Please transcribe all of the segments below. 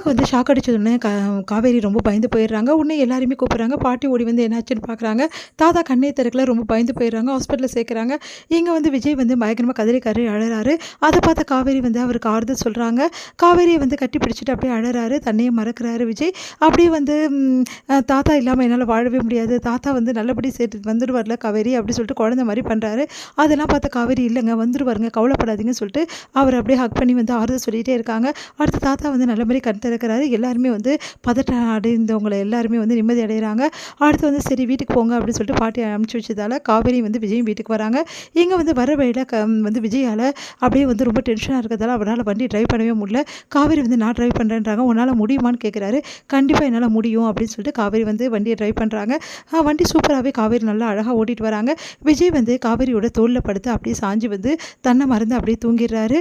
அப்பாவுக்கு வந்து ஷாக் அடிச்சதுடனே காவேரி ரொம்ப பயந்து போயிடுறாங்க. உடனே எல்லாருமே கூப்பிட்றாங்க. பாட்டி ஓடி வந்து என்னாச்சுன்னு பார்க்குறாங்க. தாத்தா கண்ணே திறக்கல. ரொம்ப பயந்து போயிடுறாங்க. ஹாஸ்பிட்டலில் சேர்க்குறாங்க. இங்கே வந்து விஜய் வந்து பயங்கரமாக கதறி கதறி அழறாரு. அதை பார்த்த காவேரி வந்து அவருக்கு ஆறுதல் சொல்கிறாங்க. காவேரியை வந்து கட்டி பிடிச்சிட்டு அப்படியே அழறாரு. தன்னையே மறக்கிறாரு விஜய். அப்படியே வந்து தாத்தா இல்லாமல் என்னால் வாழவே முடியாது. தாத்தா வந்து நல்லபடி சேர்த்து வந்துடுவார்ல காவேரி அப்படி சொல்லிட்டு குழந்த மாதிரி பண்ணுறாரு. அதெல்லாம் பார்த்த காவேரி இல்லைங்க வந்துடுவாருங்க கவலைப்படாதீங்கன்னு சொல்லிட்டு அவர் அப்படியே ஹக் பண்ணி வந்து ஆறுதல் சொல்லிகிட்டே இருக்காங்க. அடுத்து தாத்தா வந்து நல்ல மாதிரி கண் திறக்கிறாரு. எல்லாருமே வந்து பதட்டம் அடைந்தவங்களை எல்லாருமே வந்து நிம்மதி அடைகிறாங்க. அடுத்து வந்து சரி வீட்டுக்கு போங்க அப்படின்னு சொல்லிட்டு பாட்டி அனுப்பிச்சி வச்சதால் காவேரி வந்து விஜயும் வீட்டுக்கு வராங்க. இங்கே வந்து வர வழியில் வந்து விஜயால் அப்படியே வந்து ரொம்ப டென்ஷனாக இருக்கிறதால அவரால் வண்டி ட்ரைவ் பண்ணவே முடியல. காவேரி வந்து நான் ட்ரைவ் பண்ணுறேன்றாங்க. உன்னால் முடியுமான்னு கேட்குறாரு. கண்டிப்பாக என்னால் முடியும் அப்படின்னு சொல்லிட்டு காவேரி வந்து வண்டியை ட்ரைவ் பண்ணுறாங்க. வண்டி சூப்பராகவே காவேரி நல்லா அழகாக ஓட்டிகிட்டு வராங்க. விஜய் வந்து காவேரியோட தோளில் படுத்து அப்படியே சாஞ்சு வந்து தன்னை மறந்து அப்படியே தூங்கிடுறாரு.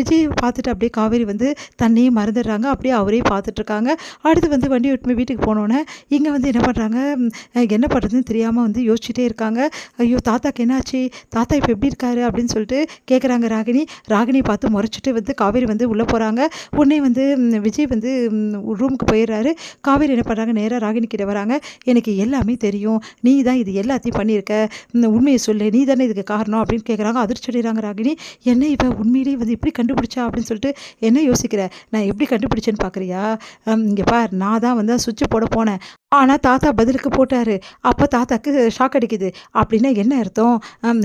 விஜய் பார்த்துட்டு அப்படியே காவேரி வந்து தன்னையே மறந்துடுறாங்க. அப்படியே அவரே பார்த்துட்ருக்காங்க. அடுத்து வந்து வண்டி விட்டு வீட்டுக்கு போனோன்னே இங்கே வந்து என்ன பண்ணுறாங்க, என்ன பண்ணுறதுன்னு தெரியாமல் வந்து யோசிச்சுட்டே இருக்காங்க. ஐயோ தாத்தாக்கு என்னாச்சு, தாத்தா இப்போ எப்படி இருக்காரு அப்படின்னு சொல்லிட்டு கேட்குறாங்க ராகினி. ராகினியை பார்த்து முறைச்சிட்டு வந்து காவேரி வந்து உள்ளே போகிறாங்க. உடனே வந்து விஜய் வந்து ரூமுக்கு போயிடுறாரு. காவேரி என்ன பண்ணுறாங்க, நேராக ராகினி கிட்ட வராங்க. எனக்கு எல்லாமே தெரியும், நீ தான் இது எல்லாத்தையும் பண்ணியிருக்க, உண்மையை சொல்லு, நீ தானே இதுக்கு காரணம் அப்படின்னு கேட்குறாங்க. அதிர்ச்சி அடைகிறாங்க ராகினி. என்ன இவ உண்மையிலேயே வந்து எப்படி கண்டுபிடிச்சா அப்படின்னு சொல்லிட்டு என்ன யோசிக்கிற, நான் எப்படி கண்டுபிடிச்சேன்னு பார்க்குறியா, இங்கே பார் நான் தான் வந்து சுவிட்சை போட போனேன். ஆனால் தாத்தா பதிலுக்கு போட்டார். அப்போ தாத்தாக்கு ஷாக் அடிக்குது. அப்படின்னா என்ன அர்த்தம்,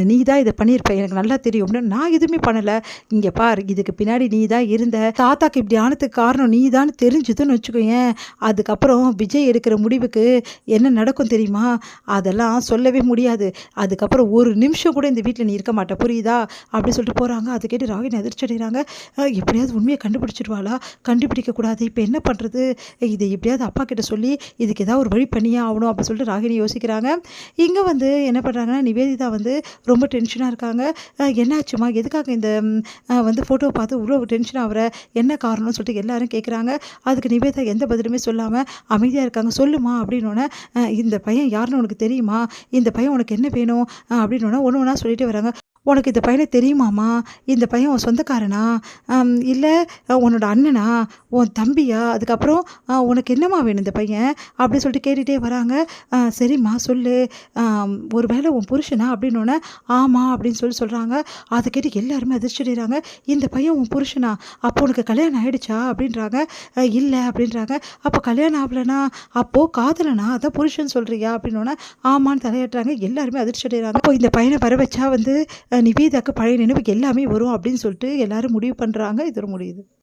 நீ தான் இதை பண்ணியிருப்ப எனக்கு நல்லா தெரியும் அப்படின்னு. நான் எதுவுமே பண்ணலை, இங்கே பார் இதுக்கு பின்னாடி நீ தான் இருந்த, தாத்தாக்கு இப்படி ஆனதுக்கு காரணம் நீ தான் தெரிஞ்சுதுன்னு வச்சுக்கோயேன். அதுக்கப்புறம் விஜய் எடுக்கிற முடிவுக்கு என்ன நடக்கும் தெரியுமா, அதெல்லாம் சொல்லவே முடியாது. அதுக்கப்புறம் ஒரு நிமிஷம் கூட இந்த வீட்டில் நீ இருக்க மாட்டே புரியுதா அப்படின்னு சொல்லிட்டு போகிறாங்க. அதை கேட்டு ராகினி அதிர்ச்சி அடைகிறாங்க. எப்படியாவது உண்மையை கண்டுபிடிச்சிடுவாளா, கண்டுபிடிக்கக்கூடாது, இப்போ என்ன பண்ணுறது, இதை எப்படியாவது அப்பா கிட்ட சொல்லி இதுக்கு ஏதாவது ஒரு வழி பண்ணியே ஆகணும் அப்படின்னு சொல்லிட்டு ராகினி யோசிக்கிறாங்க. இங்கே வந்து என்ன பண்ணுறாங்கன்னா நிவேதிதா வந்து ரொம்ப டென்ஷனாக இருக்காங்க. என்னாச்சுமா, எதுக்காக இந்த வந்து ஃபோட்டோவை பார்த்து இவ்வளோ டென்ஷன் ஆகிற, என்ன காரணம்னு சொல்லிட்டு எல்லாரும் கேட்குறாங்க. அதுக்கு நிவேதிதா எந்த பதிலுமே சொல்லாமல் அமைதியாக இருக்காங்க. சொல்லுமா அப்படின்னோடனே, இந்த பையன் யாருன்னு உனக்கு தெரியுமா, இந்த பையன் உனக்கு என்ன வேணும் அப்படின்னோடனே ஒன்று ஒன்றா சொல்லிட்டு வராங்க. உனக்கு இந்த பையனை தெரியுமாம்மா, இந்த பையன் உன் சொந்தக்காரனா, இல்லை உன்னோட அண்ணனா, உன் தம்பியா, அதுக்கப்புறம் உனக்கு என்னம்மா வேணும் இந்த பையன் அப்படி சொல்லிட்டு கேட்டுகிட்டே வராங்க. சரிம்மா சொல்லு, ஒரு வேளை உன் புருஷனா அப்படின்னோடனே ஆமாம் அப்படின்னு சொல்கிறாங்க. அதை கேட்டு எல்லாருமே அதிர்ச்சி அடைகிறாங்க. இந்த பையன் உன் புருஷனா, அப்போ உனக்கு கல்யாணம் ஆகிடுச்சா அப்படின்றாங்க. இல்லை அப்படின்றாங்க. அப்போ கல்யாணம் ஆகலைனா அப்போது காதலனா, அதான் புருஷன் சொல்கிறியா அப்படின்னோடனே ஆமான்னு தலையாட்டுறாங்க. எல்லாருமே அதிர்ச்சி அடைகிறாங்க. அப்போ இந்த பையனை வர வச்சா வந்து நிவேதாக்கு பழைய நினைவு எல்லாமே வரும் அப்படின்னு சொல்லிட்டு எல்லாரும் முடிவு பண்ணுறாங்க. இது முடியுது.